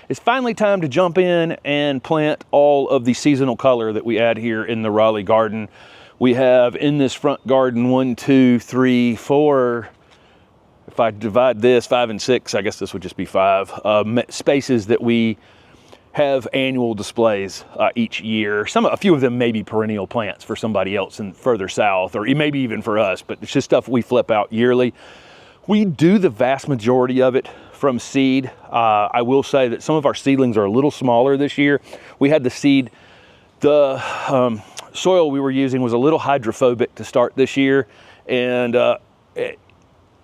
it's finally time to jump in and plant all of the seasonal color that we add here in the Raleigh garden. We have in this front garden 1, 2, 3, 4. If I divide this 5 and 6, I guess this would just be 5 spaces that we have annual displays each year. A few of them may be perennial plants for somebody else and further south, or maybe even for us, but it's just stuff we flip out yearly. We do the vast majority of it from seed. I will say that some of our seedlings are a little smaller this year. We had the seed, the soil we were using was a little hydrophobic to start this year, and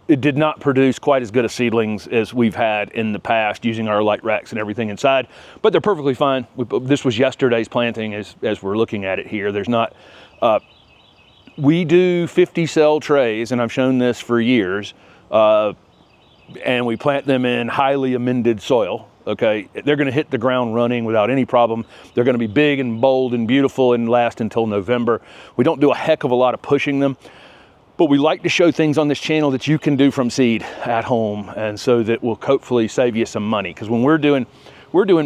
it did not produce quite as good a seedlings as we've had in the past using our light racks and everything inside, but they're perfectly fine. This was yesterday's planting as we're looking at it here. There's not, we do 50 cell trays, and I've shown this for years, and we plant them in highly amended soil. Okay, they're going to hit the ground running without any problem. They're going to be big and bold and beautiful and last until November. We don't do a heck of a lot of pushing them, but we like to show things on this channel that you can do from seed at home, and so that will hopefully save you some money. Because when we're doing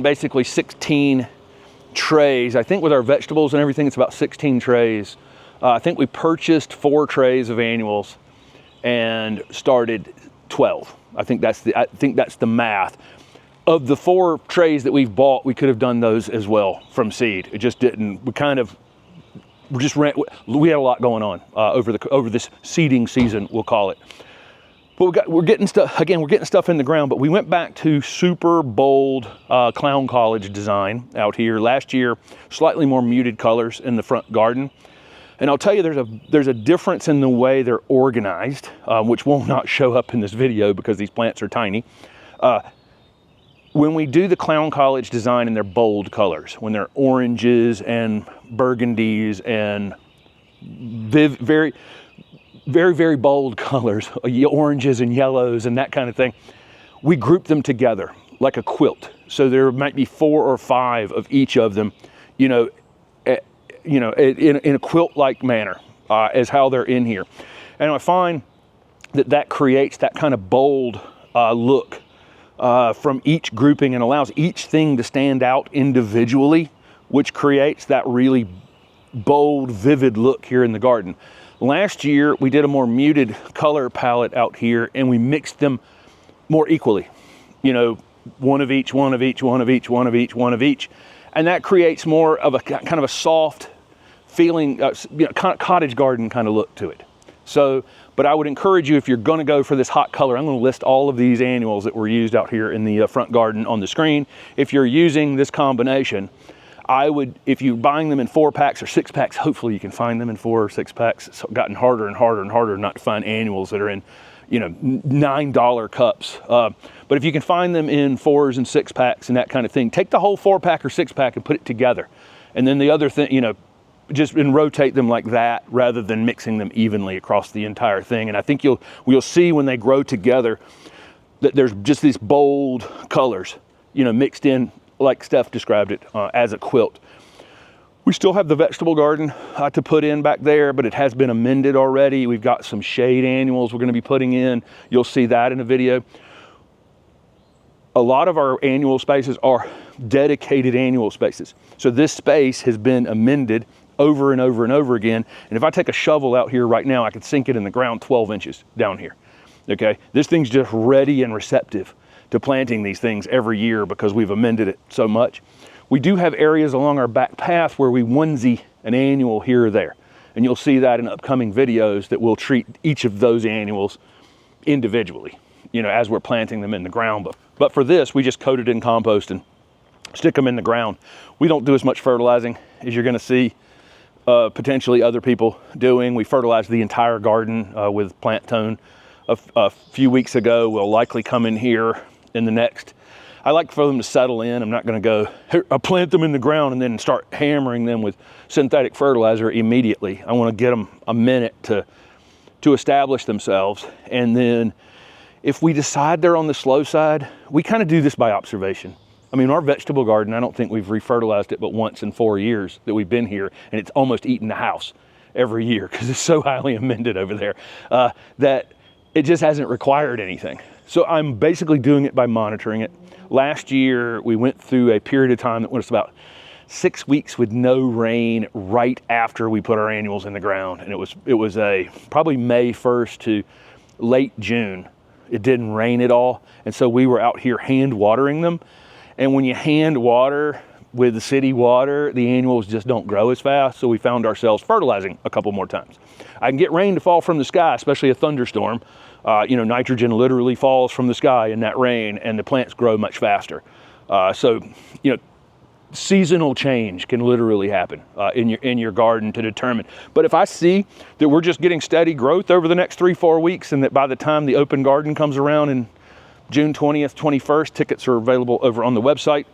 basically 16 trays. I think with our vegetables and everything, it's about 16 trays. I think we purchased 4 trays of annuals and started 12. I think that's the math. Of the 4 trays that we've bought, we could have done those as well from seed. It just didn't. We had a lot going on over this seeding season, we'll call it. But we're getting stuff in the ground. But we went back to super bold clown college design out here last year. Slightly more muted colors in the front garden. And I'll tell you, there's a difference in the way they're organized, which will not show up in this video because these plants are tiny. When we do the clown college design and they're bold colors, when they're oranges and burgundies and very, very, very bold colors, oranges and yellows and that kind of thing, we group them together like a quilt. So there might be 4 or 5 of each of them, in a quilt-like manner, as how they're in here. And I find that creates that kind of bold look from each grouping and allows each thing to stand out individually, which creates that really bold, vivid look here in the garden. Last year, we did a more muted color palette out here, and we mixed them more equally. One of each, one of each, one of each, one of each, one of each. And that creates more of a kind of a soft feeling, cottage garden kind of look to it. So, but I would encourage you, if you're going to go for this hot color, I'm going to list all of these annuals that were used out here in the front garden on the screen. If you're using this combination, I would, if you're buying them in 4-packs or 6-packs, hopefully you can find them in 4 or 6-packs. It's gotten harder and harder and harder not to find annuals that are in, $9 cups. But if you can find them in 4s and 6-packs and that kind of thing, take the whole 4-pack or 6-pack and put it together. And then the other thing, just rotate them like that rather than mixing them evenly across the entire thing. And I think we'll see when they grow together that there's just these bold colors, mixed in like Steph described it as a quilt. We still have the vegetable garden to put in back there, but it has been amended already. We've got some shade annuals we're going to be putting in. You'll see that in a video. A lot of our annual spaces are dedicated annual spaces. So this space has been amended over and over and over again. And if I take a shovel out here right now, I could sink it in the ground 12 inches down here. Okay, this thing's just ready and receptive to planting these things every year because we've amended it so much. We do have areas along our back path where we onesie an annual here or there. And you'll see that in upcoming videos that we'll treat each of those annuals individually, as we're planting them in the ground. But for this, we just coat it in compost and stick them in the ground. We don't do as much fertilizing as you're gonna see potentially other people doing. We fertilized the entire garden with plant tone a few weeks ago. We'll likely come in here in the next. I like for them to settle in. I'm not going to go, I'll plant them in the ground and then start hammering them with synthetic fertilizer immediately. I want to get them a minute to establish themselves. And then if we decide they're on the slow side, we kind of do this by observation. I mean, our vegetable garden, I don't think we've refertilized it but once in 4 years that we've been here, and it's almost eaten the house every year because it's so highly amended over there that it just hasn't required anything. So I'm basically doing it by monitoring it. Last year, we went through a period of time that was about 6 weeks with no rain right after we put our annuals in the ground. And it was probably May 1st to late June. It didn't rain at all. And so we were out here hand watering them. And when you hand water with the city water, the annuals just don't grow as fast. So we found ourselves fertilizing a couple more times. I can get rain to fall from the sky, especially a thunderstorm. Nitrogen literally falls from the sky in that rain, and the plants grow much faster. Seasonal change can literally happen in your garden to determine. But if I see that we're just getting steady growth over the next 3-4 weeks, and that by the time the open garden comes around in June 20th, 21st, tickets are available over on the website.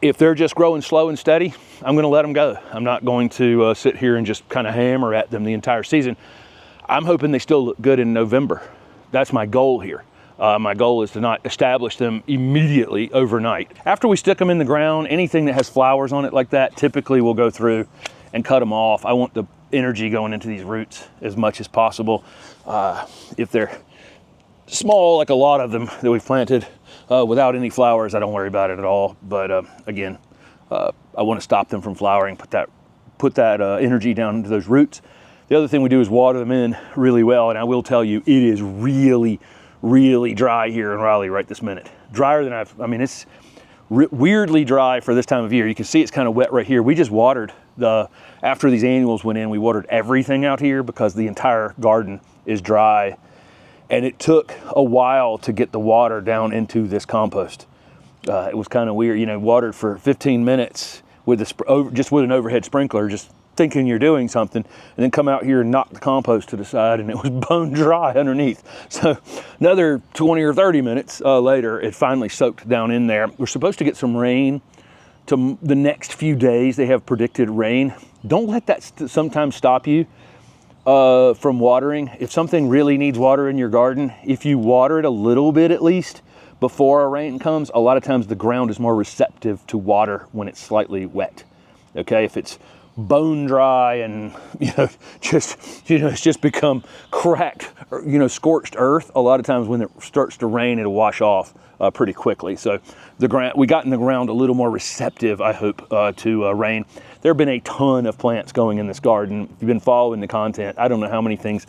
If they're just growing slow and steady, I'm going to let them go. I'm not going to sit here and just kind of hammer at them the entire season. I'm hoping they still look good in November. That's my goal here. My goal is to not establish them immediately overnight. After we stick them in the ground, anything that has flowers on it like that, typically we'll go through and cut them off. I want the energy going into these roots as much as possible. If they're small, like a lot of them that we've planted without any flowers, I don't worry about it at all. But again, I want to stop them from flowering, put that energy down into those roots. The other thing we do is water them in really well. And I will tell you, it is really, really dry here in Raleigh right this minute. Drier than it's weirdly dry for this time of year. You can see it's kind of wet right here. We just watered after these annuals went in, we watered everything out here because the entire garden is dry. And it took a while to get the water down into this compost. It was kind of weird, watered for 15 minutes just with an overhead sprinkler, just thinking you're doing something, and then come out here and knock the compost to the side, and it was bone dry underneath. So another 20 or 30 minutes later, it finally soaked down in there. We're supposed to get some rain to the next few days. They have predicted rain. Don't let that sometimes stop you from watering. If something really needs water in your garden, if you water it a little bit at least before a rain comes, a lot of times the ground is more receptive to water when it's slightly wet. Okay, if it's bone dry and it's just become cracked, scorched earth, a lot of times when it starts to rain, it'll wash off pretty quickly. So we got in the ground a little more receptive, I hope, to rain. There have been a ton of plants going in this garden. If you've been following the content, I don't know how many things.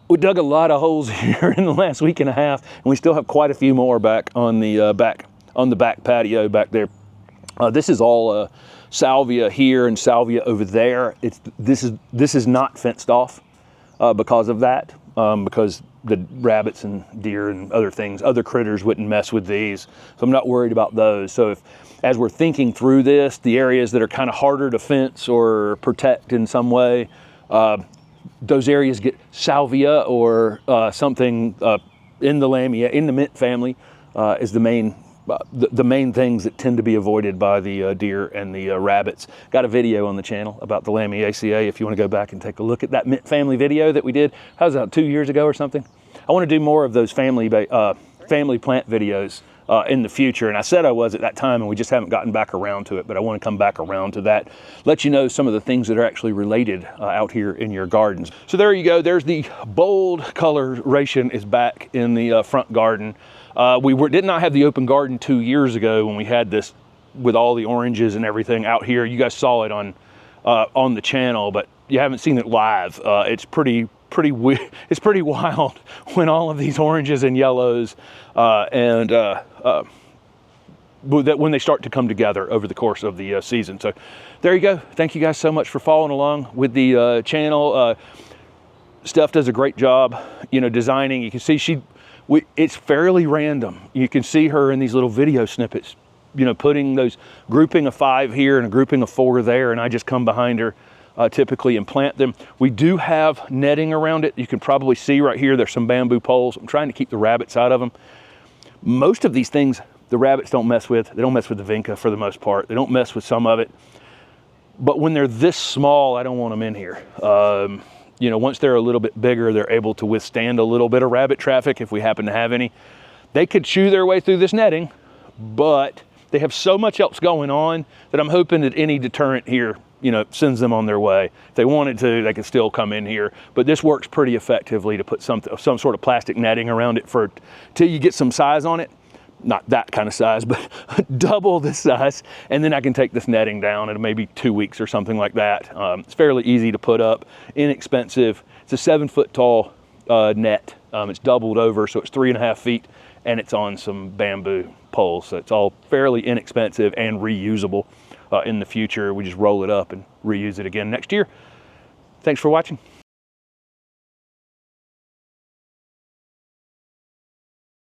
We dug a lot of holes here in the last week and a half, and we still have quite a few more back on the back patio back there. This is all salvia here and salvia over there. This is not fenced off because of that, because the rabbits and deer and other critters wouldn't mess with these. So I'm not worried about those. So as we're thinking through this, the areas that are kind of harder to fence or protect in some way, those areas get salvia or something in the lamia, in the mint family, is the main things that tend to be avoided by the deer and the rabbits. Got a video on the channel about the Lamiaceae if you want to go back and take a look at that mint family video that we did. How was that, 2 years ago or something? I want to do more of those family plant videos in the future, and I said I was at that time, and we just haven't gotten back around to it, but I want to come back around to that, let you know some of the things that are actually related out here in your gardens. So there you go. There's the bold coloration is back in the front garden. We did not have the open garden 2 years ago when we had this with all the oranges and everything out here. You guys saw it on the channel, but you haven't seen it live. It's pretty wild when all of these oranges and yellows when they start to come together over the course of the season. So there you go. Thank you guys so much for following along with the channel. Steph does a great job, designing. You can see it's fairly random. You can see her in these little video snippets, putting those grouping of 5 here and a grouping of 4 there, and I just come behind her typically and plant them. We do have netting around it. You can probably see right here, there's some bamboo poles. I'm trying to keep the rabbits out of them. Most of these things, the rabbits don't mess with. They don't mess with the vinca for the most part. They don't mess with some of it. But when they're this small, I don't want them in here. Once they're a little bit bigger, they're able to withstand a little bit of rabbit traffic if we happen to have any. They could chew their way through this netting, but they have so much else going on that I'm hoping that any deterrent here you know, sends them on their way. If they wanted to, they could still come in here, but this works pretty effectively to put some sort of plastic netting around it till you get some size on it. Not that kind of size, but double this size. And then I can take this netting down in maybe 2 weeks or something like that. It's fairly easy to put up, inexpensive. It's a 7-foot tall net. It's doubled over, so it's 3.5 feet, and it's on some bamboo poles. So it's all fairly inexpensive and reusable in the future. We just roll it up and reuse it again next year. Thanks for watching.